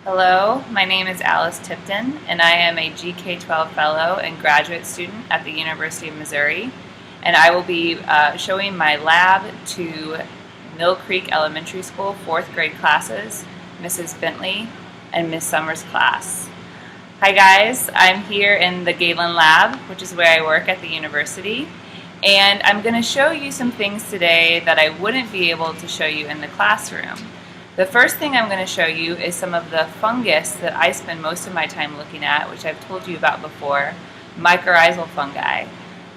Hello, my name is Alison Tipton, and I am a GK-12 Fellow and graduate student at the University of Missouri, and I will be showing my lab to Mill Creek Elementary School 4th grade classes, Mrs. Bentley and Miss Summers' class. Hi guys, I'm here in the Galen lab, which is where I work at the university, and I'm going to show you some things today that I wouldn't be able to show you in the classroom. The first thing I'm going to show you is some of the fungus that I spend most of my time looking at, which I've told you about before, mycorrhizal fungi.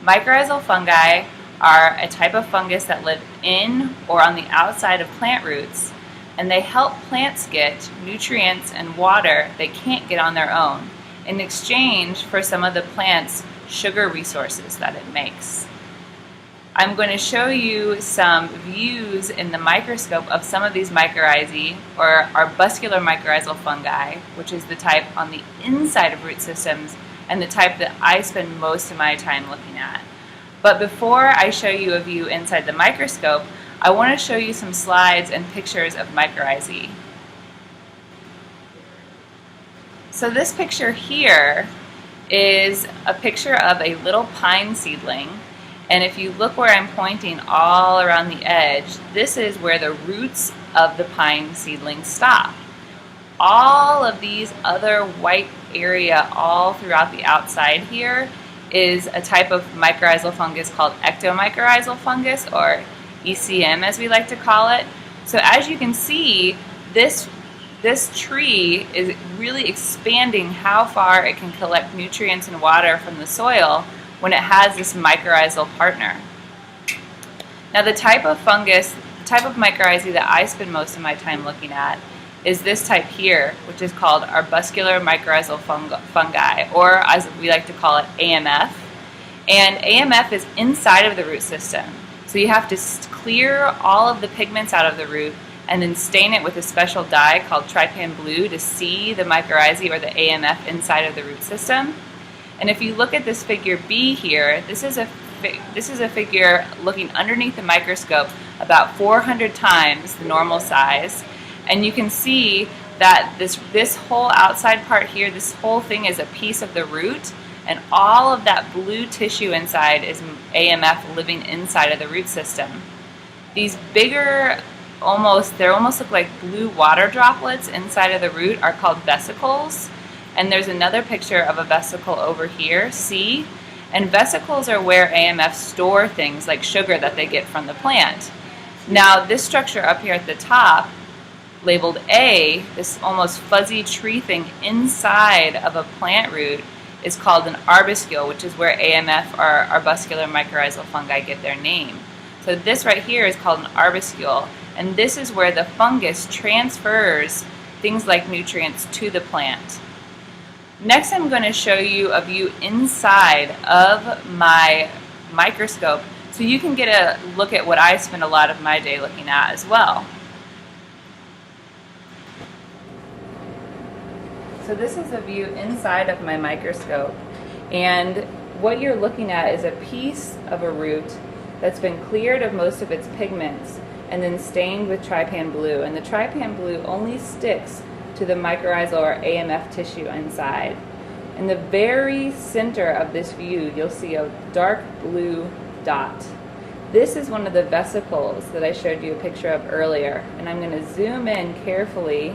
Mycorrhizal fungi are a type of fungus that live in or on the outside of plant roots, and they help plants get nutrients and water they can't get on their own in exchange for some of the plant's sugar resources that it makes. I'm going to show you some views in the microscope of some of these mycorrhizae, or arbuscular mycorrhizal fungi, which is the type on the inside of root systems and the type that I spend most of my time looking at. But before I show you a view inside the microscope, I want to show you some slides and pictures of mycorrhizae. So this picture here is a picture of a little pine seedling. And if you look where I'm pointing all around the edge, this is where the roots of the pine seedling stop. All of these other white area all throughout the outside here is a type of mycorrhizal fungus called ectomycorrhizal fungus, or ECM as we like to call it. So as you can see, this tree is really expanding how far it can collect nutrients and water from the soil when it has this mycorrhizal partner. Now the type of fungus, the type of mycorrhizae that I spend most of my time looking at is this type here, which is called arbuscular mycorrhizal fungi, or as we like to call it, AMF. And AMF is inside of the root system. So you have to clear all of the pigments out of the root and then stain it with a special dye called trypan blue to see the mycorrhizae, or the AMF, inside of the root system. And if you look at this figure B here, this is a figure looking underneath the microscope about 400 times the normal size. And you can see that this whole outside part here, this whole thing is a piece of the root, and all of that blue tissue inside is AMF living inside of the root system. These bigger, they almost look like blue water droplets inside of the root are called vesicles. And there's another picture of a vesicle over here, C. And vesicles are where AMF store things like sugar that they get from the plant. Now this structure up here at the top, labeled A, this almost fuzzy tree thing inside of a plant root, is called an arbuscule, which is where AMF, or arbuscular mycorrhizal fungi, get their name. So this right here is called an arbuscule, and this is where the fungus transfers things like nutrients to the plant. Next, I'm going to show you a view inside of my microscope so you can get a look at what I spend a lot of my day looking at as well. So this is a view inside of my microscope, and what you're looking at is a piece of a root that's been cleared of most of its pigments and then stained with trypan blue, and the trypan blue only sticks to the mycorrhizal, or AMF, tissue inside. In the very center of this view, you'll see a dark blue dot. This is one of the vesicles that I showed you a picture of earlier, and I'm going to zoom in carefully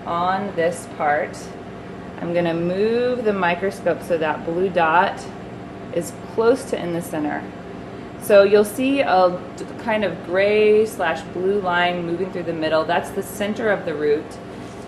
on this part. I'm going to move the microscope so that blue dot is close to in the center. So you'll see a kind of gray / blue line moving through the middle. That's the center of the root.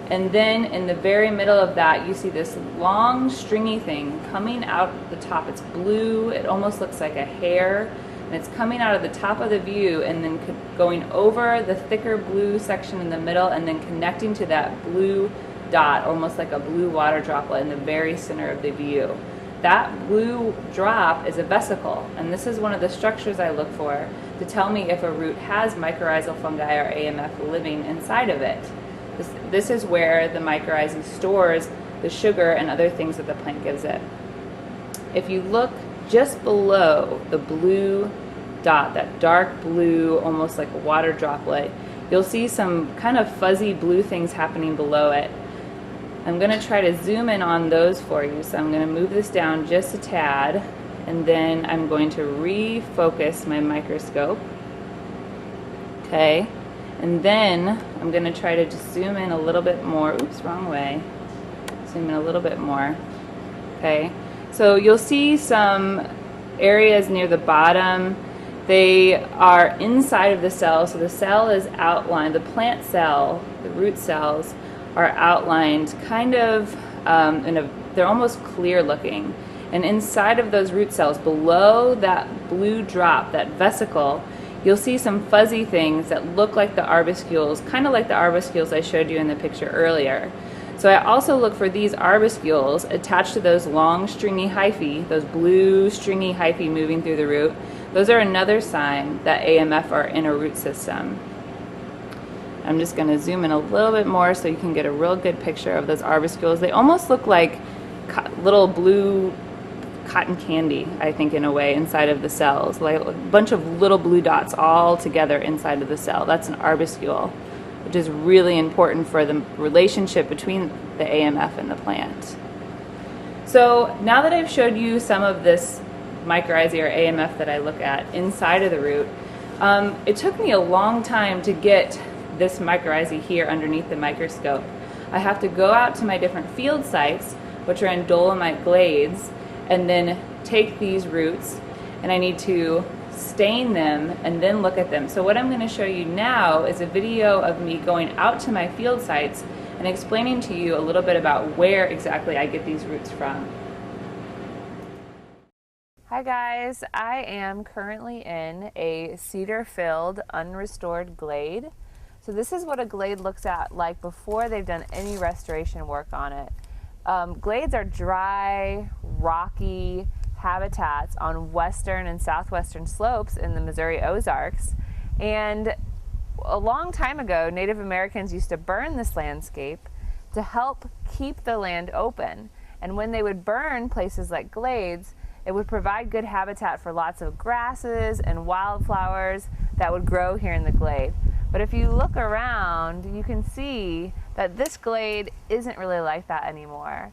And then in the very middle of that, you see this long stringy thing coming out the top. It's blue, it almost looks like a hair, and it's coming out of the top of the view and then going over the thicker blue section in the middle and then connecting to that blue dot, almost like a blue water droplet in the very center of the view. That blue drop is a vesicle, and this is one of the structures I look for to tell me if a root has mycorrhizal fungi, or AMF, living inside of it. This is where the mycorrhizae stores the sugar and other things that the plant gives it. If you look just below the blue dot, that dark blue, almost like a water droplet, you'll see some kind of fuzzy blue things happening below it. I'm going to try to zoom in on those for you. So I'm going to move this down just a tad, and then I'm going to refocus my microscope. Okay, and then I'm going to try to just zoom in a little bit more. Oops, wrong way. Zoom in a little bit more. Okay, so you'll see some areas near the bottom. They are inside of the cell, so the cell is outlined. The plant cell, the root cells, are outlined kind of they're almost clear looking. And inside of those root cells, below that blue drop, that vesicle, you'll see some fuzzy things that look like the arbuscules, kind of like the arbuscules I showed you in the picture earlier. So I also look for these arbuscules attached to those long stringy hyphae, those blue stringy hyphae moving through the root. Those are another sign that AMF are in a root system. I'm just going to zoom in a little bit more so you can get a real good picture of those arbuscules. They almost look like little blue cotton candy, I think, in a way, inside of the cells. Like a bunch of little blue dots all together inside of the cell. That's an arbuscule, which is really important for the relationship between the AMF and the plant. So now that I've showed you some of this mycorrhizae or AMF that I look at inside of the root, it took me a long time to get this mycorrhizae here underneath the microscope. I have to go out to my different field sites, which are in dolomite glades, and then take these roots, and I need to stain them and then look at them. So what I'm going to show you now is a video of me going out to my field sites and explaining to you a little bit about where exactly I get these roots from. Hi guys, I am currently in a cedar-filled, unrestored glade. So this is what a glade looks like before they've done any restoration work on it. Glades are dry, rocky habitats on western and southwestern slopes in the Missouri Ozarks. And a long time ago, Native Americans used to burn this landscape to help keep the land open. And when they would burn places like glades, it would provide good habitat for lots of grasses and wildflowers that would grow here in the glade. But if you look around, you can see that this glade isn't really like that anymore.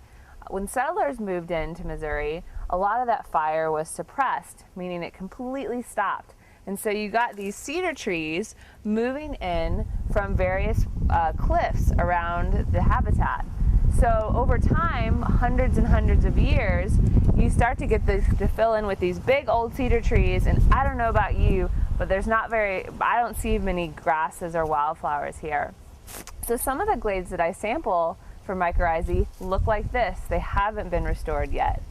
When settlers moved into Missouri, a lot of that fire was suppressed, meaning it completely stopped. And so you got these cedar trees moving in from various cliffs around the habitat. So over time, hundreds and hundreds of years, you start to get this to fill in with these big old cedar trees, and I don't know about you, but I don't see many grasses or wildflowers here. So some of the glades that I sample for mycorrhizae look like this. They haven't been restored yet.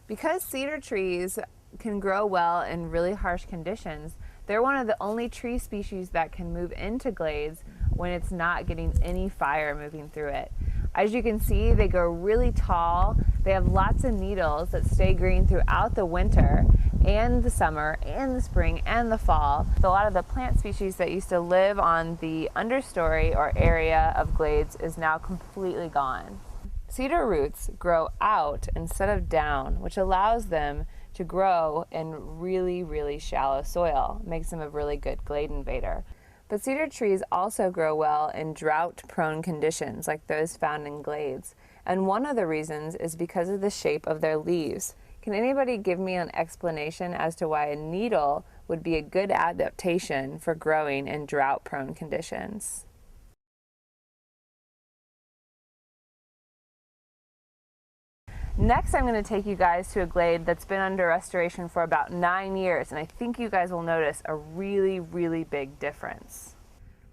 Because cedar trees can grow well in really harsh conditions, they're one of the only tree species that can move into glades when it's not getting any fire moving through it. As you can see, they grow really tall. They have lots of needles that stay green throughout the winter and the summer and the spring and the fall. A lot of the plant species that used to live on the understory or area of glades is now completely gone. Cedar roots grow out instead of down, which allows them to grow in really, really shallow soil. Makes them a really good glade invader. But cedar trees also grow well in drought-prone conditions like those found in glades. And one of the reasons is because of the shape of their leaves. Can anybody give me an explanation as to why a needle would be a good adaptation for growing in drought-prone conditions? Next, I'm going to take you guys to a glade that's been under restoration for about 9 years, and I think you guys will notice a really, really big difference.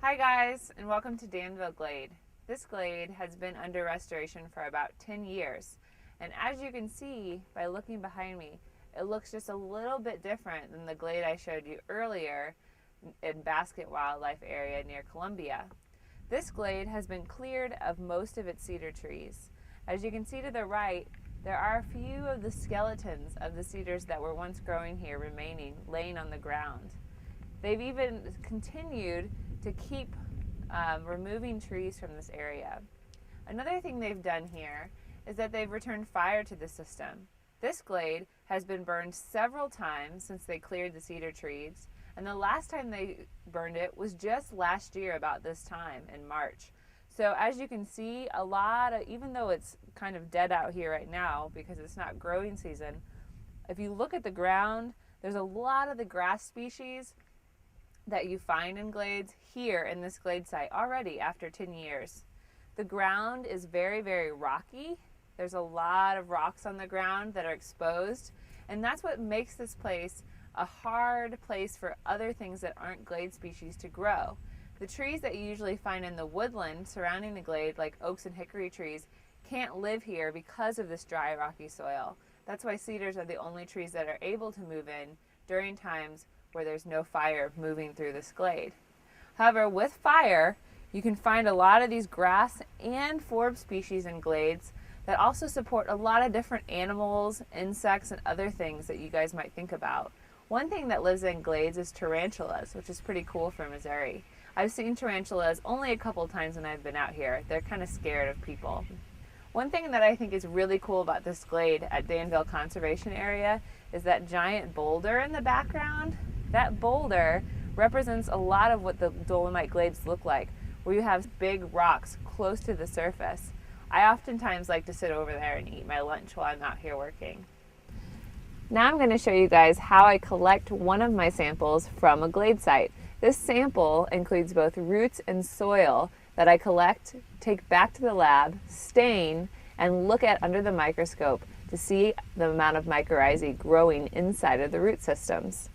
Hi guys, and welcome to Danville Glade. This glade has been under restoration for about 10 years, and as you can see by looking behind me, it looks just a little bit different than the glade I showed you earlier in Basket Wildlife Area near Columbia. This glade has been cleared of most of its cedar trees. As you can see to the right, there are a few of the skeletons of the cedars that were once growing here remaining, laying on the ground. They've even continued to keep removing trees from this area. Another thing they've done here is that they've returned fire to the system. This glade has been burned several times since they cleared the cedar trees, and the last time they burned it was just last year about this time in March. So as you can see, a lot of, even though it's kind of dead out here right now because it's not growing season, if you look at the ground, there's a lot of the grass species that you find in glades here in this glade site already after 10 years. The ground is very, very rocky. There's a lot of rocks on the ground that are exposed, and that's what makes this place a hard place for other things that aren't glade species to grow. The trees that you usually find in the woodland surrounding the glade, like oaks and hickory trees, can't live here because of this dry, rocky soil. That's why cedars are the only trees that are able to move in during times where there's no fire moving through this glade. However, with fire, you can find a lot of these grass and forb species in glades that also support a lot of different animals, insects, and other things that you guys might think about. One thing that lives in glades is tarantulas, which is pretty cool for Missouri. I've seen tarantulas only a couple times when I've been out here. They're kind of scared of people. One thing that I think is really cool about this glade at Danville Conservation Area is that giant boulder in the background. That boulder represents a lot of what the Dolomite glades look like, where you have big rocks close to the surface. I oftentimes like to sit over there and eat my lunch while I'm out here working. Now I'm going to show you guys how I collect one of my samples from a glade site. This sample includes both roots and soil that I collect, take back to the lab, stain, and look at under the microscope to see the amount of mycorrhizae growing inside of the root systems.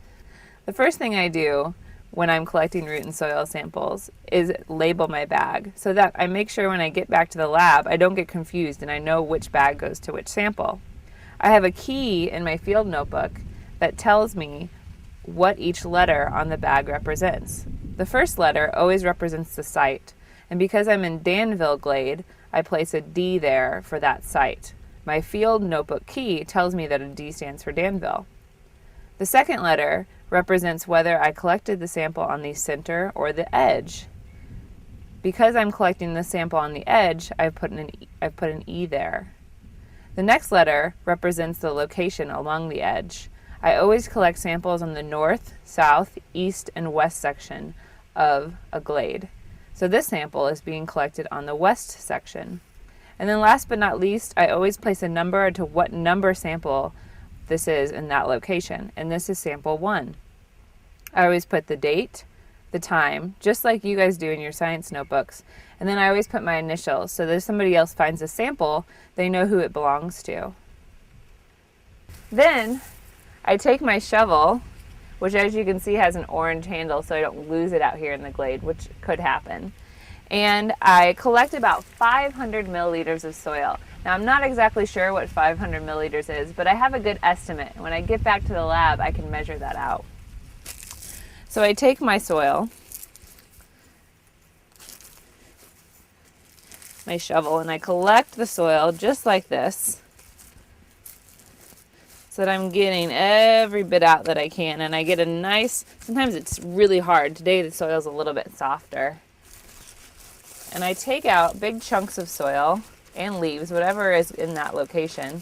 The first thing I do when I'm collecting root and soil samples is label my bag so that I make sure when I get back to the lab I don't get confused and I know which bag goes to which sample. I have a key in my field notebook that tells me what each letter on the bag represents. The first letter always represents the site, and because I'm in Danville Glade, I place a D there for that site. My field notebook key tells me that a D stands for Danville. The second letter represents whether I collected the sample on the center or the edge. Because I'm collecting the sample on the edge, I've put an E there. The next letter represents the location along the edge. I always collect samples on the north, south, east, and west section of a glade. So this sample is being collected on the west section. And then last but not least, I always place a number to what number sample this is in that location. And this is sample 1. I always put the date, the time, just like you guys do in your science notebooks. And then I always put my initials so that if somebody else finds a sample, they know who it belongs to. Then I take my shovel, which as you can see has an orange handle so I don't lose it out here in the glade, which could happen. And I collect about 500 milliliters of soil. Now I'm not exactly sure what 500 milliliters is, but I have a good estimate. When I get back to the lab, I can measure that out. So I take my soil, my shovel, and I collect the soil just like this so that I'm getting every bit out that I can, and I get a nice, sometimes it's really hard. Today the soil's a little bit softer. And I take out big chunks of soil and leaves, whatever is in that location,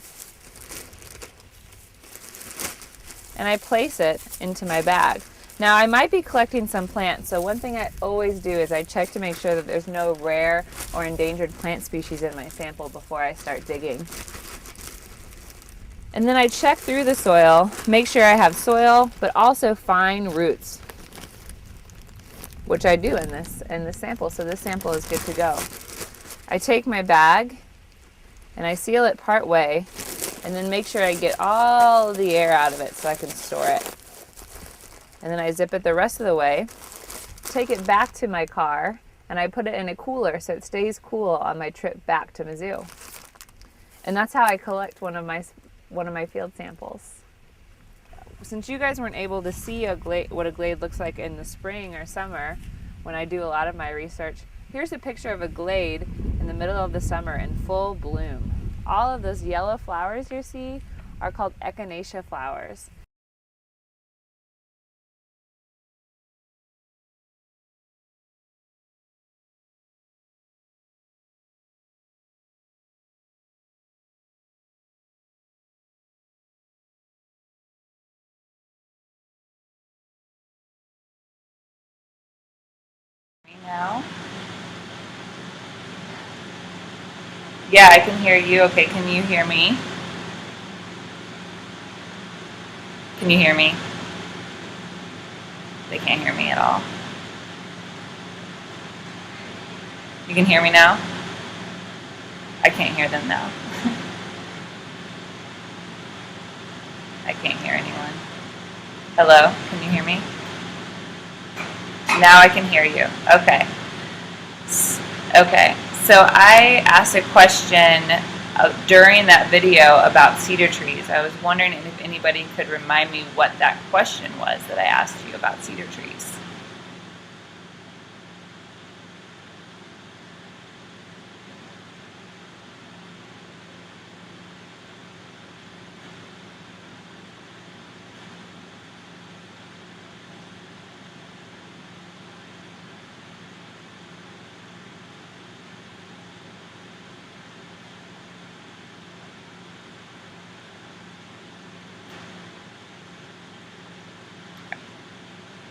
and I place it into my bag. Now I might be collecting some plants, so one thing I always do is I check to make sure that there's no rare or endangered plant species in my sample before I start digging. And then I check through the soil, make sure I have soil, but also fine roots, which I do in this sample, so this sample is good to go. I take my bag and I seal it part way, and then make sure I get all the air out of it so I can store it. And then I zip it the rest of the way, take it back to my car, and I put it in a cooler so it stays cool on my trip back to Mizzou. And that's how I collect one of my field samples. Since you guys weren't able to see what a glade looks like in the spring or summer when I do a lot of my research, here's a picture of a glade in the middle of the summer in full bloom. All of those yellow flowers you see are called echinacea flowers. Now, Yeah, I can hear you. Okay, can you hear me? Can you hear me? They can't hear me at all. You can hear me now? I can't hear them now. I can't hear anyone. Hello? Can you hear me? Now I can hear you. Okay. Okay. So I asked a question during that video about cedar trees. I was wondering if anybody could remind me what that question was that I asked you about cedar trees.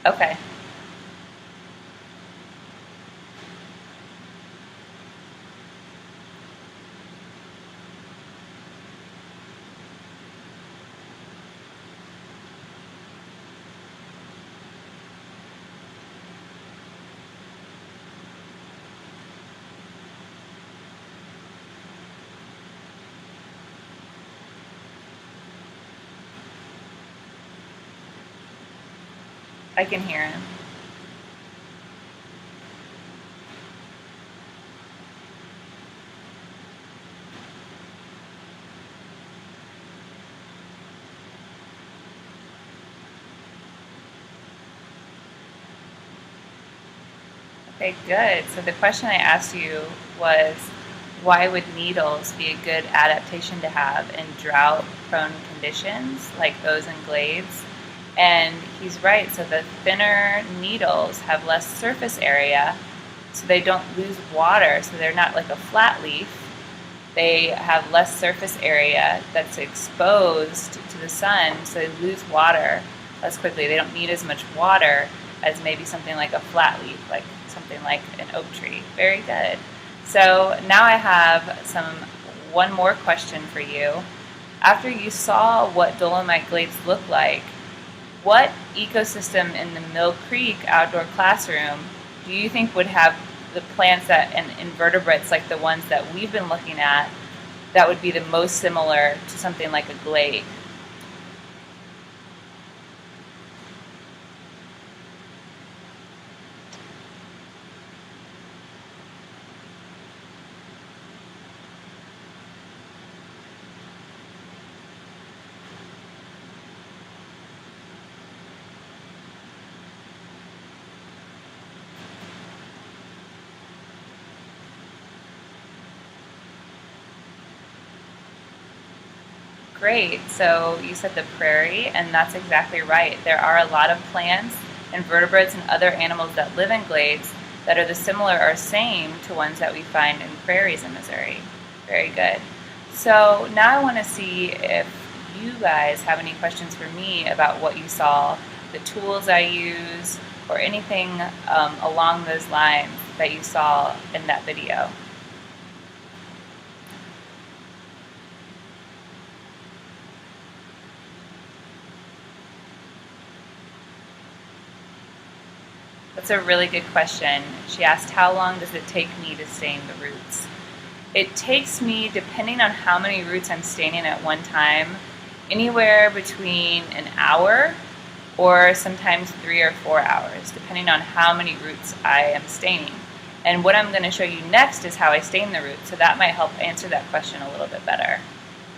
Okay. I can hear him. Okay, good. So the question I asked you was, why would needles be a good adaptation to have in drought-prone conditions like those in glades? And he's right. So the thinner needles have less surface area, so they don't lose water. So they're not like a flat leaf. They have less surface area that's exposed to the sun, so they lose water less quickly. They don't need as much water as maybe something like a flat leaf, like something like an oak tree. Very good. So now I have one more question for you. After you saw what dolomite glades look like, what ecosystem in the Mill Creek outdoor classroom do you think would have the plants and invertebrates like the ones that we've been looking at that would be the most similar to something like a glade? Great. So you said the prairie, and that's exactly right. There are a lot of plants, invertebrates, and other animals that live in glades that are the similar or same to ones that we find in prairies in Missouri. Very good. So now I want to see if you guys have any questions for me about what you saw, the tools I use, or anything along those lines that you saw in that video. That's a really good question. She asked, how long does it take me to stain the roots? It takes me, depending on how many roots I'm staining at one time, anywhere between an hour or sometimes 3 or 4 hours, depending on how many roots I am staining. And what I'm going to show you next is how I stain the roots, so that might help answer that question a little bit better.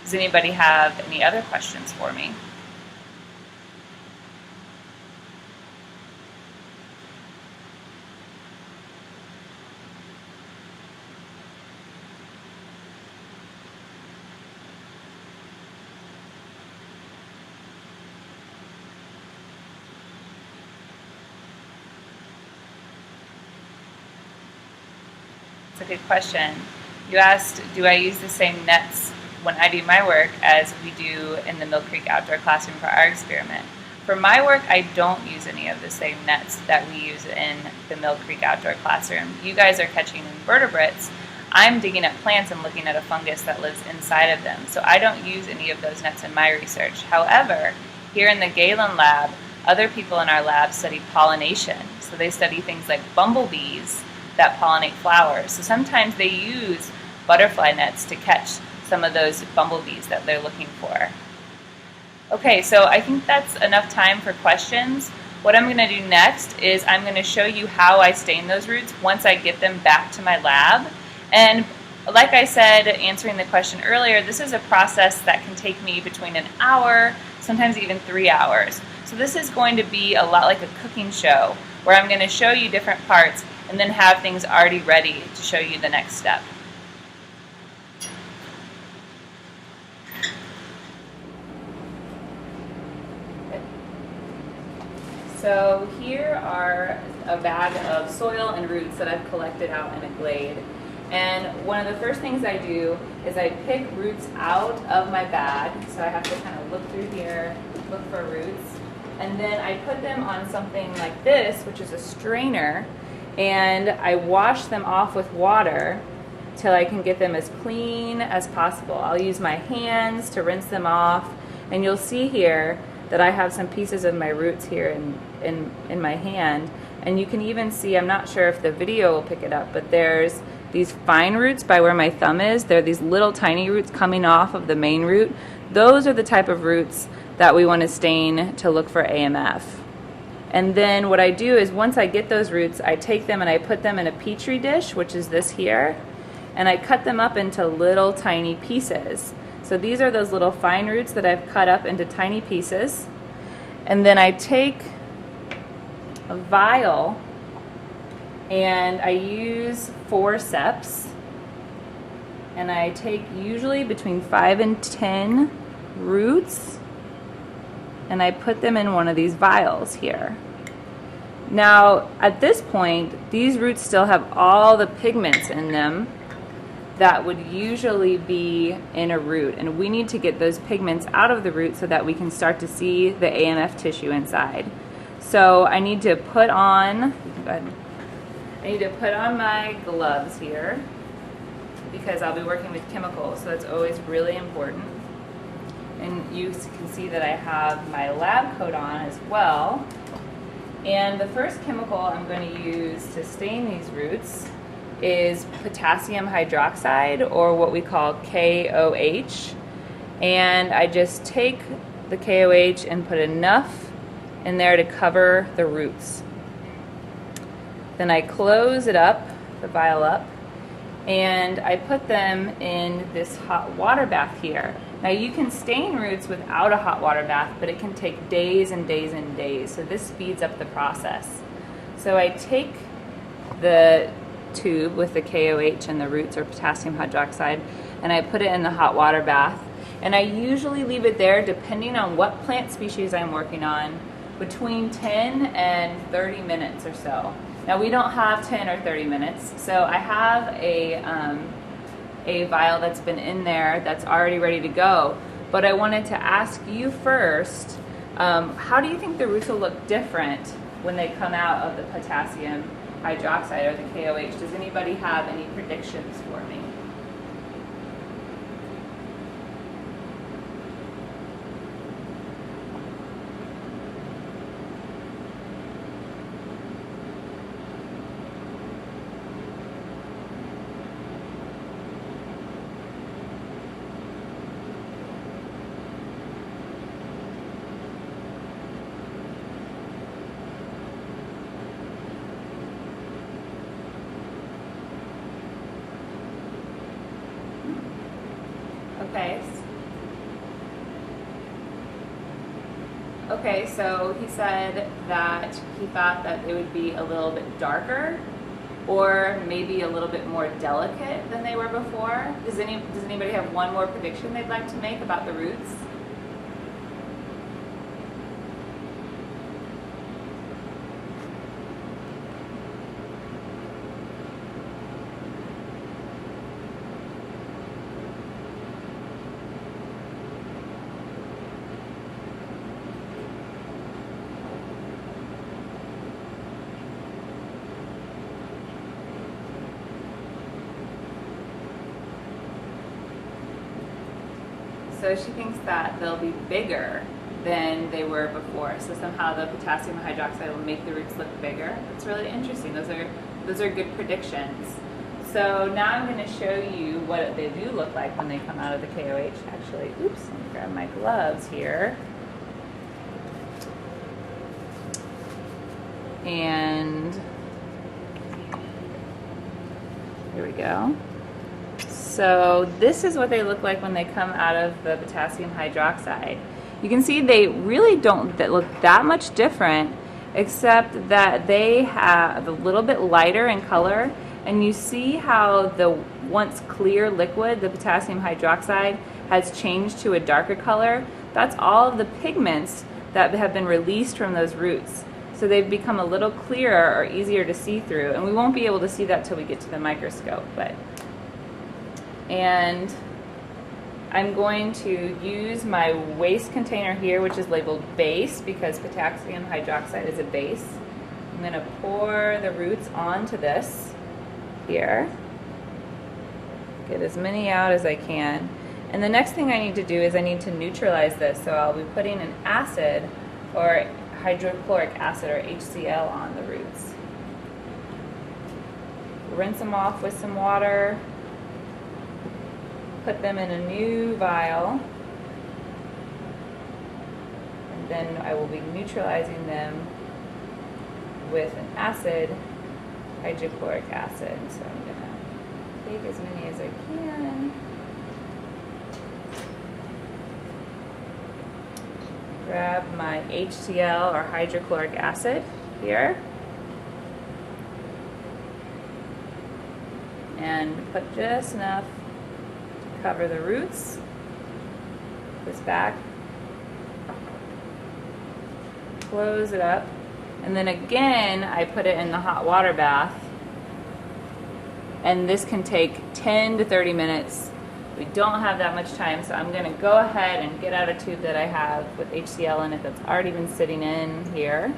Does anybody have any other questions for me? That's a good question. You asked, do I use the same nets when I do my work as we do in the Mill Creek outdoor classroom for our experiment? For my work, I don't use any of the same nets that we use in the Mill Creek outdoor classroom. You guys are catching invertebrates. I'm digging up plants and looking at a fungus that lives inside of them. So I don't use any of those nets in my research. However, here in the Galen lab, other people in our lab study pollination. So they study things like bumblebees that pollinate flowers. So sometimes they use butterfly nets to catch some of those bumblebees that they're looking for. Okay, so I think that's enough time for questions. What I'm going to do next is I'm going to show you how I stain those roots once I get them back to my lab. And like I said, answering the question earlier, this is a process that can take me between an hour, sometimes even 3 hours. So this is going to be a lot like a cooking show, where I'm going to show you different parts and then have things already ready to show you the next step. So here are a bag of soil and roots that I've collected out in a glade. And one of the first things I do is I pick roots out of my bag. So I have to kind of look through here, look for roots. And then I put them on something like this, which is a strainer, and I wash them off with water till I can get them as clean as possible. I'll use my hands to rinse them off, and you'll see here that I have some pieces of my roots here in my hand. And you can even see, I'm not sure if the video will pick it up, but there's these fine roots by where my thumb is. They're these little tiny roots coming off of the main root. Those are the type of roots that we want to stain to look for AMF. And then what I do is once I get those roots, I take them and I put them in a petri dish, which is this here, and I cut them up into little tiny pieces. So these are those little fine roots that I've cut up into tiny pieces. And then I take a vial and I use forceps, and I take usually between 5 and 10 roots, and I put them in one of these vials here. Now at this point, these roots still have all the pigments in them that would usually be in a root, and we need to get those pigments out of the root so that we can start to see the AMF tissue inside. So I need to put on, my gloves here because I'll be working with chemicals, so that's always really important. And you can see that I have my lab coat on as well. And the first chemical I'm going to use to stain these roots is potassium hydroxide, or what we call KOH. And I just take the KOH and put enough in there to cover the roots. Then I close it up, the vial up, and I put them in this hot water bath here. Now you can stain roots without a hot water bath, but it can take days and days and days, so this speeds up the process. So I take the tube with the KOH and the roots, or potassium hydroxide, and I put it in the hot water bath. And I usually leave it there, depending on what plant species I'm working on, between 10 and 30 minutes or so. Now we don't have 10 or 30 minutes, so I have a vial that's been in there that's already ready to go. But I wanted to ask you first, how do you think the roots will look different when they come out of the potassium hydroxide or the KOH? Does anybody have any predictions for me? Okay, so he said that he thought that it would be a little bit darker or maybe a little bit more delicate than they were before. Does anybody have one more prediction they'd like to make about the roots? So she thinks that they'll be bigger than they were before. So somehow the potassium hydroxide will make the roots look bigger. It's really interesting. Those are good predictions. So now I'm going to show you what they do look like when they come out of the KOH. Actually, oops, let me grab my gloves here. And here we go. So this is what they look like when they come out of the potassium hydroxide. You can see they really don't look that much different, except that they have a little bit lighter in color, and you see how the once clear liquid, the potassium hydroxide, has changed to a darker color. That's all of the pigments that have been released from those roots. So they've become a little clearer or easier to see through, and we won't be able to see that till we get to the microscope. And I'm going to use my waste container here, which is labeled base because potassium hydroxide is a base. I'm going to pour the roots onto this here. Get as many out as I can. And the next thing I need to do is I need to neutralize this. So I'll be putting an acid, or hydrochloric acid, or HCl, on the roots. Rinse them off with some water. Put them in a new vial, and then I will be neutralizing them with an acid, hydrochloric acid. So I'm going to take as many as I can. Grab my HCl, or hydrochloric acid, here, and put just enough cover the roots. This back, close it up, and then again I put it in the hot water bath, and this can take 10 to 30 minutes. We don't have that much time, so I'm going to go ahead and get out a tube that I have with HCl in it that's already been sitting in here.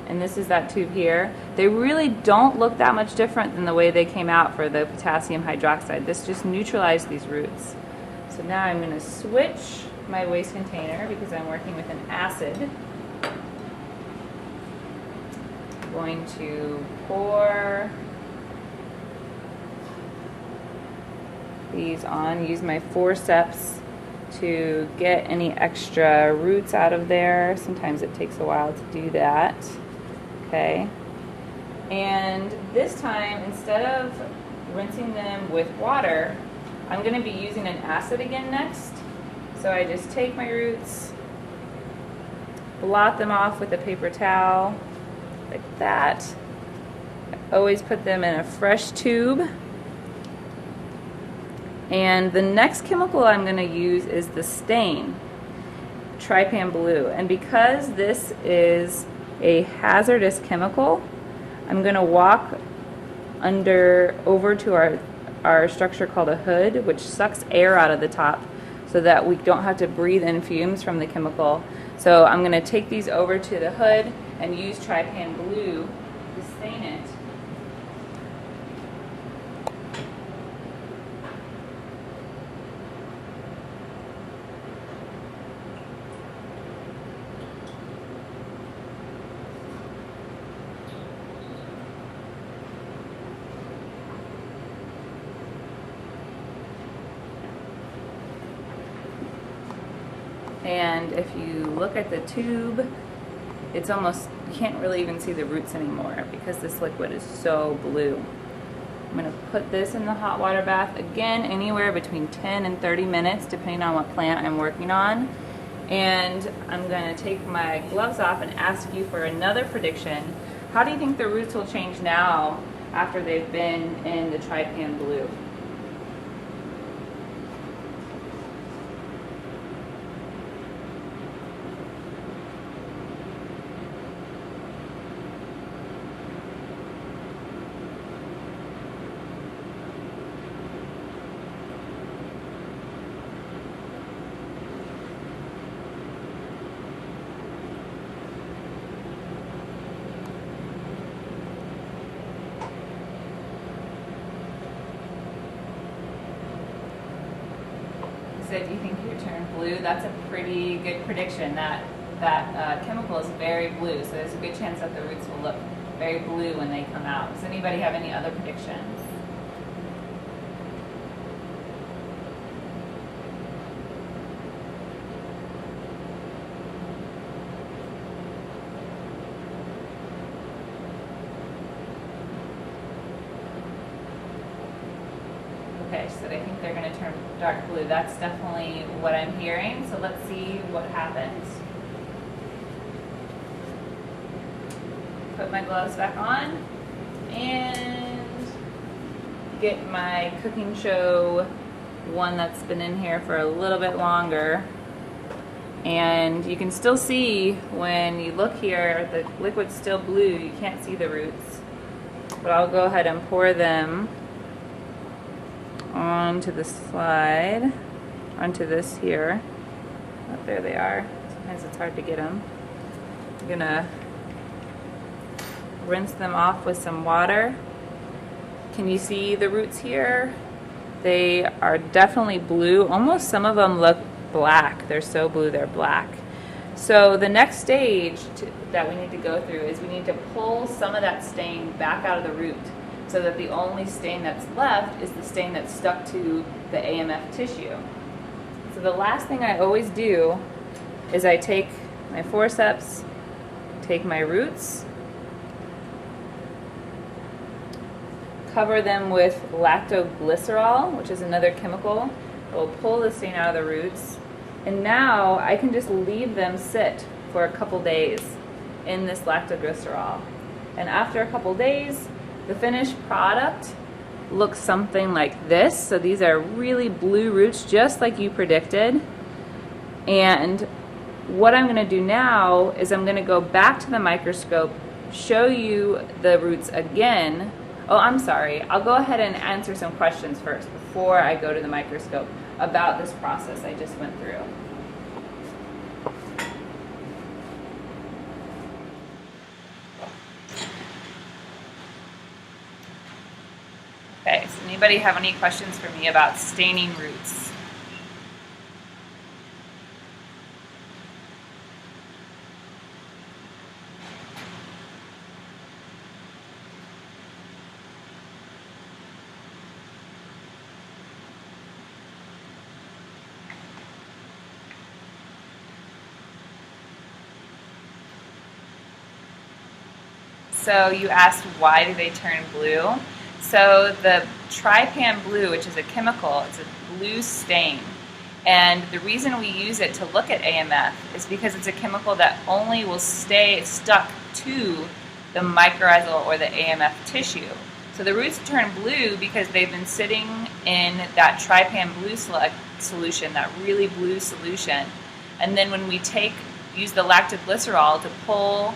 And this is that tube here. They really don't look that much different than the way they came out for the potassium hydroxide. This just neutralized these roots. So now I'm going to switch my waste container because I'm working with an acid. I'm going to pour these on, use my forceps to get any extra roots out of there. Sometimes it takes a while to do that. Okay, and this time, instead of rinsing them with water, I'm going to be using an acid again next. So I just take my roots, blot them off with a paper towel, like that. I always put them in a fresh tube. And the next chemical I'm going to use is the stain, trypan blue. And because this is a hazardous chemical, I'm going to walk over to our structure called a hood, which sucks air out of the top so that we don't have to breathe in fumes from the chemical. So I'm going to take these over to the hood and use trypan blue to stain it. And if you look at the tube, it's almost, you can't really even see the roots anymore because this liquid is so blue. I'm going to put this in the hot water bath, again, anywhere between 10 and 30 minutes, depending on what plant I'm working on. And I'm going to take my gloves off and ask you for another prediction. How do you think the roots will change now after they've been in the trypan blue? said, do you think you turn blue? That's a pretty good prediction. That chemical is very blue, so there's a good chance that the roots will look very blue when they come out. Does anybody have any other predictions? Okay, so they think they're going to turn dark blue. That's definitely what I'm hearing, so let's see what happens. Put my gloves back on and get my cooking show one that's been in here for a little bit longer. And you can still see when you look here, the liquid's still blue. You can't see the roots. But I'll go ahead and pour them onto the slide, onto this here. Oh, there they are. Sometimes it's hard to get them. I'm gonna rinse them off with some water. Can you see the roots here? They are definitely blue. Almost some of them look black. They're so blue they're black. So the next stage that we need to go through is we need to pull some of that stain back out of the root, so that the only stain that's left is the stain that's stuck to the AMF tissue. So the last thing I always do is I take my forceps, take my roots, cover them with lactoglycerol, which is another chemical that will pull the stain out of the roots. And now I can just leave them sit for a couple days in this lactoglycerol. And after a couple days, the finished product looks something like this. So these are really blue roots, just like you predicted. And what I'm going to do now is I'm going to go back to the microscope, show you the roots again. Oh, I'm sorry. I'll go ahead and answer some questions first before I go to the microscope about this process I just went through. Okay, so anybody have any questions for me about staining roots? So you asked, why do they turn blue? So the trypan blue, which is a chemical, it's a blue stain. And the reason we use it to look at AMF is because it's a chemical that only will stay stuck to the mycorrhizal or the AMF tissue. So the roots turn blue because they've been sitting in that trypan blue solution, that really blue solution. And then when we use the lactoglycerol to pull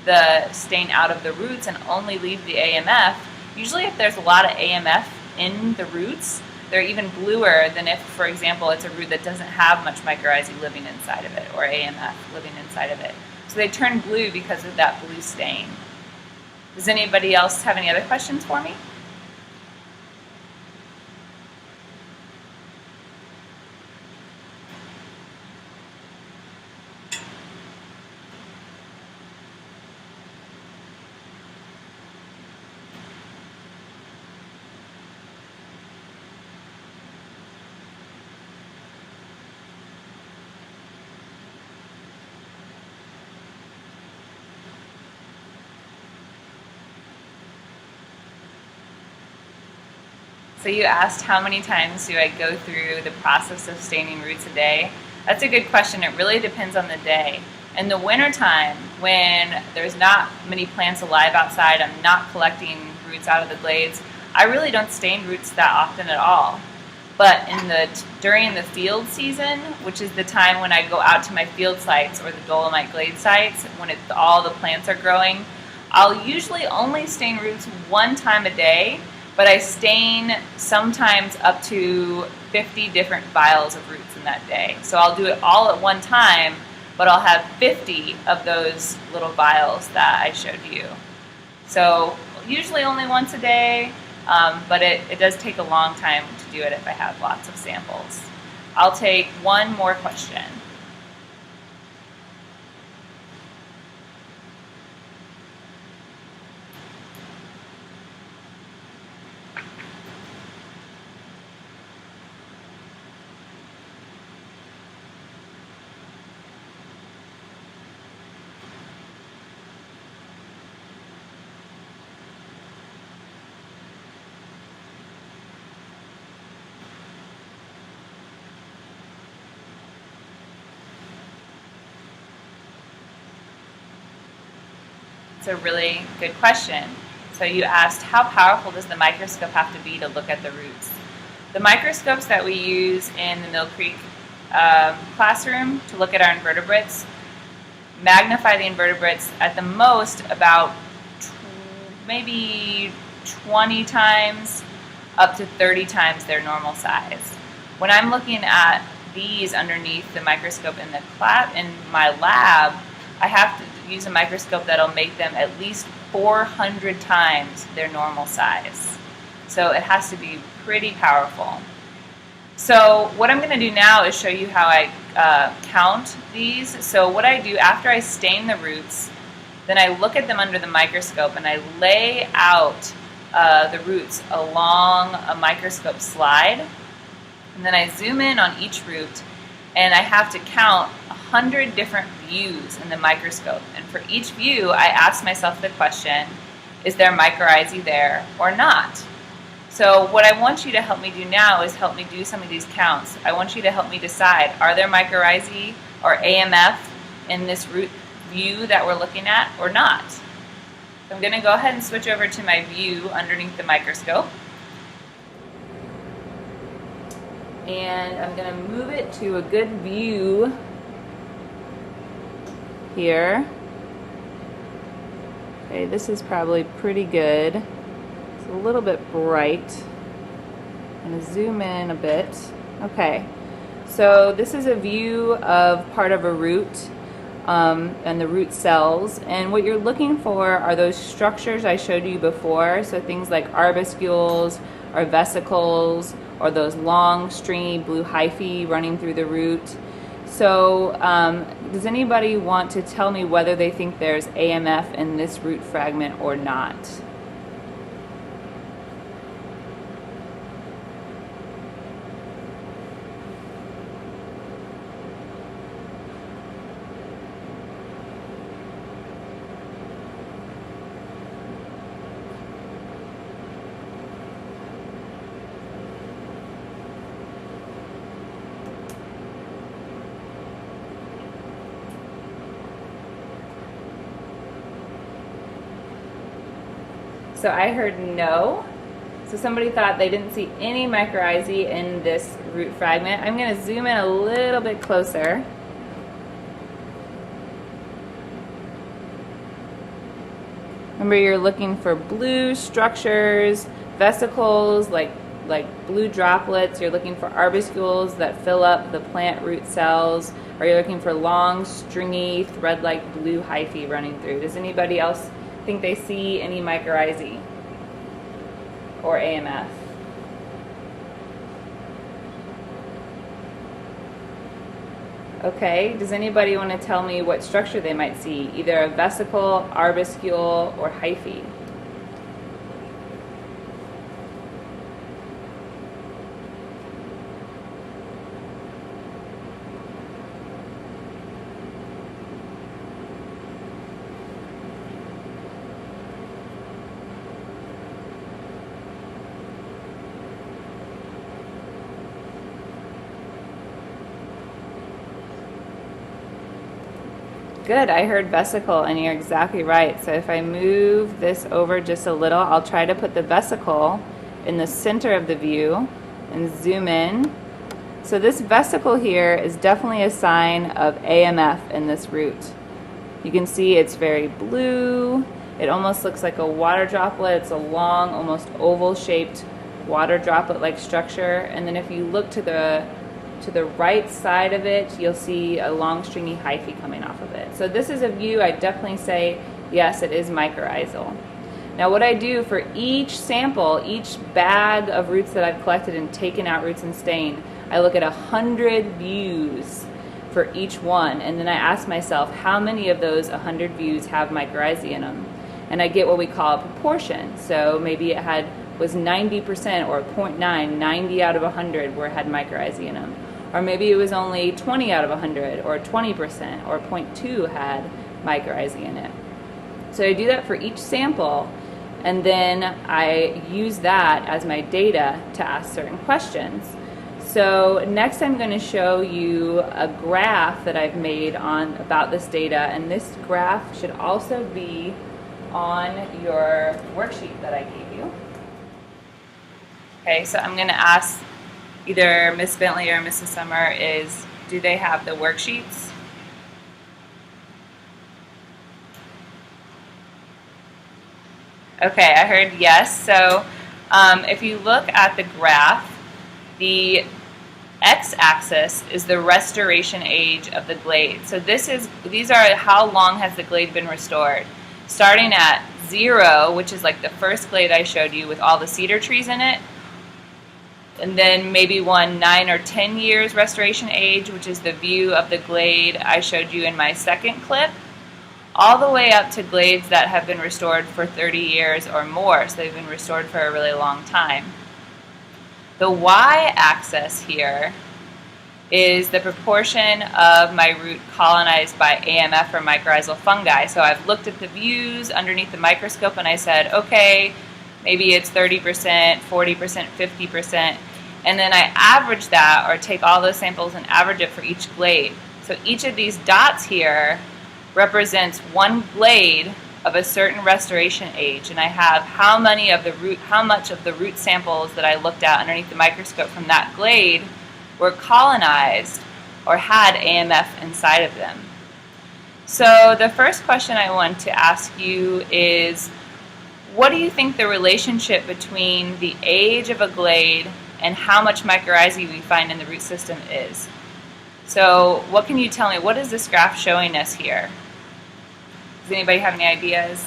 the stain out of the roots and only leave the AMF, usually if there's a lot of AMF in the roots, they're even bluer than if, for example, it's a root that doesn't have much mycorrhizae living inside of it, or AMF living inside of it. So they turn blue because of that blue stain. Does anybody else have any other questions for me? So you asked how many times do I go through the process of staining roots a day? That's a good question. It really depends on the day. In the wintertime, when there's not many plants alive outside, I'm not collecting roots out of the glades, I really don't stain roots that often at all. But during the field season, which is the time when I go out to my field sites or the Dolomite glade sites, when all the plants are growing, I'll usually only stain roots one time a day, but I stain sometimes up to 50 different vials of roots in that day. So I'll do it all at one time, but I'll have 50 of those little vials that I showed you. So usually only once a day, but it does take a long time to do it if I have lots of samples. I'll take one more question. It's a really good question. So you asked, how powerful does the microscope have to be to look at the roots? The microscopes that we use in the Mill Creek classroom to look at our invertebrates magnify the invertebrates at the most about maybe 20 times up to 30 times their normal size. When I'm looking at these underneath the microscope in my lab, I have to use a microscope that'll make them at least 400 times their normal size. So it has to be pretty powerful. So what I'm going to do now is show you how I count these. So what I do after I stain the roots, then I look at them under the microscope and I lay out the roots along a microscope slide. And then I zoom in on each root and I have to count 100 different views in the microscope. And for each view, I ask myself the question, is there mycorrhizae there or not? So what I want you to help me do now is help me do some of these counts. I want you to help me decide, are there mycorrhizae or AMF in this root view that we're looking at or not? So I'm going to go ahead and switch over to my view underneath the microscope. And I'm going to move it to a good view here. Okay, this is probably pretty good. It's a little bit bright. I'm going to zoom in a bit. Okay, so this is a view of part of a root and the root cells. And what you're looking for are those structures I showed you before. So things like arbuscules or vesicles or those long stringy blue hyphae running through the root. So does anybody want to tell me whether they think there's AMF in this root fragment or not? So I heard no. So somebody thought they didn't see any mycorrhizae in this root fragment. I'm going to zoom in a little bit closer. Remember, you're looking for blue structures, vesicles like blue droplets. You're looking for arbuscules that fill up the plant root cells, or you're looking for long, stringy, thread-like blue hyphae running through. Does anybody else think they see any mycorrhizae or AMF? Okay, does anybody want to tell me what structure they might see? Either a vesicle, arbuscule, or hyphae? Good, I heard vesicle, and you're exactly right. So if I move this over just a little, I'll try to put the vesicle in the center of the view and zoom in. So this vesicle here is definitely a sign of AMF in this root. You can see it's very blue. It almost looks like a water droplet. It's a long, almost oval-shaped water droplet-like structure. And then if you look to the right side of it, you'll see a long stringy hyphae coming off of it. So this is a view I definitely say, yes, it is mycorrhizal. Now what I do for each sample, each bag of roots that I've collected and taken out roots and stained, I look at 100 views for each one, and then I ask myself how many of those 100 views have mycorrhizae in them, and I get what we call a proportion. So maybe it was 90% or 0.9, 90 out of 100 where it had mycorrhizae in them, or maybe it was only 20 out of 100 or 20% or 0.2 had mycorrhizae in it. So I do that for each sample, and then I use that as my data to ask certain questions. So next I'm going to show you a graph that I've made about this data, and this graph should also be on your worksheet that I gave you. Okay, so I'm going to ask either Ms. Bentley or Mrs. Summer do they have the worksheets? Okay, I heard yes. So if you look at the graph, the x-axis is the restoration age of the glade. So these are how long has the glade been restored. Starting at 0, which is like the first glade I showed you with all the cedar trees in it, and then maybe 9 or 10 years restoration age, which is the view of the glade I showed you in my second clip, all the way up to glades that have been restored for 30 years or more, so they've been restored for a really long time. The y-axis here is the proportion of my root colonized by AMF or mycorrhizal fungi. So I've looked at the views underneath the microscope and I said, okay, maybe it's 30%, 40%, 50%, and then I average that, or take all those samples and average it for each glade. So each of these dots here represents one glade of a certain restoration age, and I have how much of the root samples that I looked at underneath the microscope from that glade were colonized or had AMF inside of them. So the first question I want to ask you is, what do you think the relationship between the age of a glade and how much mycorrhizae we find in the root system is? So what can you tell me? What is this graph showing us here? Does anybody have any ideas?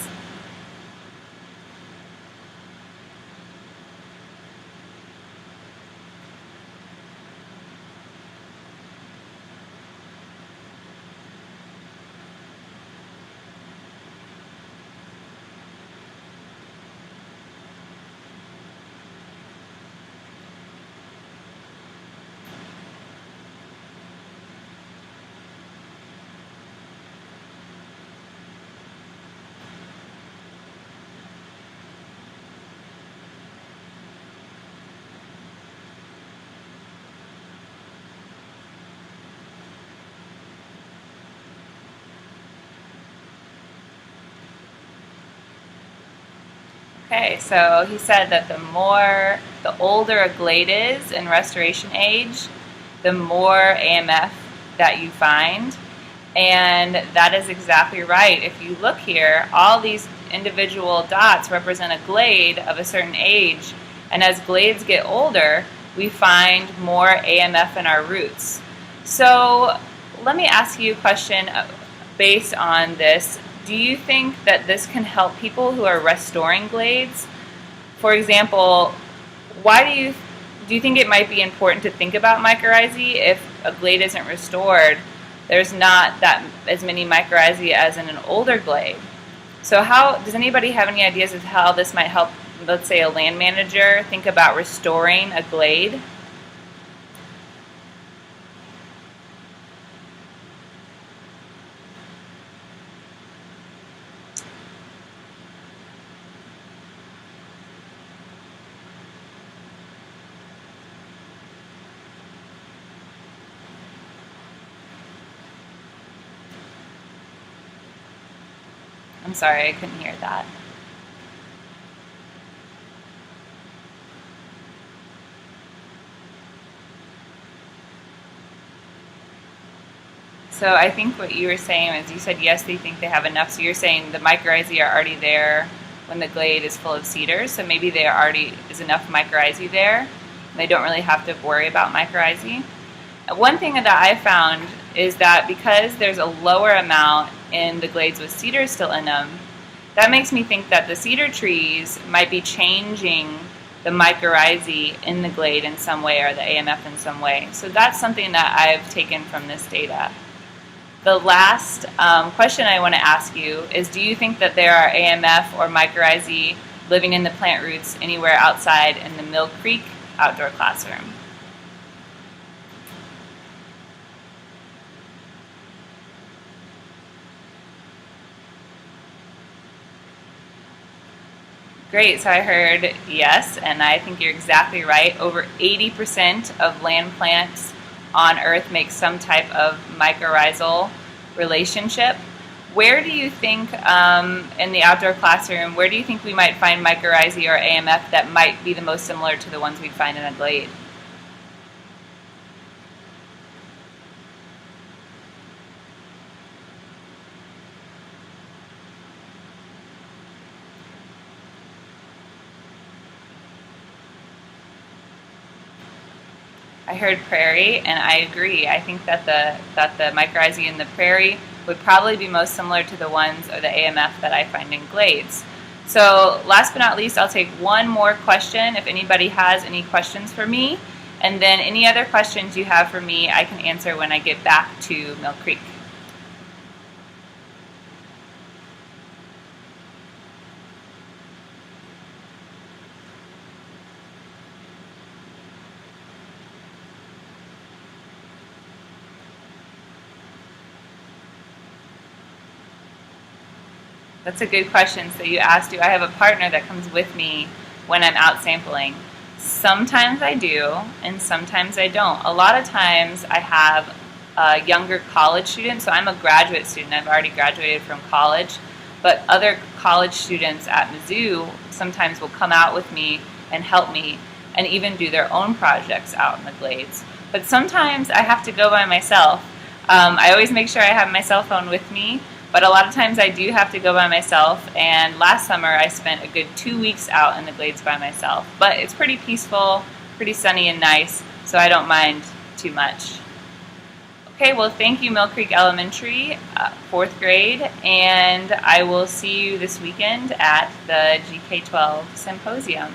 Okay, so he said that the older a glade is in restoration age, the more AMF that you find. And that is exactly right. If you look here, all these individual dots represent a glade of a certain age. And as glades get older, we find more AMF in our roots. So let me ask you a question based on this. Do you think that this can help people who are restoring glades? For example, do you think it might be important to think about mycorrhizae if a glade isn't restored? There's not that as many mycorrhizae as in an older glade. So does anybody have any ideas of how this might help, let's say, a land manager think about restoring a glade? I'm sorry, I couldn't hear that. So I think what you were saying is, you said yes, they think they have enough. So you're saying the mycorrhizae are already there when the glade is full of cedars. So maybe there already is enough mycorrhizae there. And they don't really have to worry about mycorrhizae. One thing that I found is that because there's a lower amount in the glades with cedars still in them, that makes me think that the cedar trees might be changing the mycorrhizae in the glade in some way or the AMF in some way. So that's something that I've taken from this data. The last question I want to ask you is, do you think that there are AMF or mycorrhizae living in the plant roots anywhere outside in the Mill Creek outdoor classroom? Great, so I heard yes, and I think you're exactly right. Over 80% of land plants on Earth make some type of mycorrhizal relationship. Where do you think, in the outdoor classroom, where do you think we might find mycorrhizae or AMF that might be the most similar to the ones we'd find in a glade? I heard prairie, and I agree. I think that the mycorrhizae in the prairie would probably be most similar to the ones or the AMF that I find in glades. So last but not least, I'll take one more question if anybody has any questions for me, and then any other questions you have for me I can answer when I get back to Mill Creek. That's a good question. So you asked, do I have a partner that comes with me when I'm out sampling? Sometimes I do, and sometimes I don't. A lot of times I have younger college students. So I'm a graduate student. I've already graduated from college. But other college students at Mizzou sometimes will come out with me and help me and even do their own projects out in the glades. But sometimes I have to go by myself. I always make sure I have my cell phone with me. But a lot of times I do have to go by myself, and last summer I spent a good 2 weeks out in the glades by myself. But it's pretty peaceful, pretty sunny and nice, so I don't mind too much. Okay, well thank you Mill Creek Elementary, 4th grade, and I will see you this weekend at the GK-12 Symposium.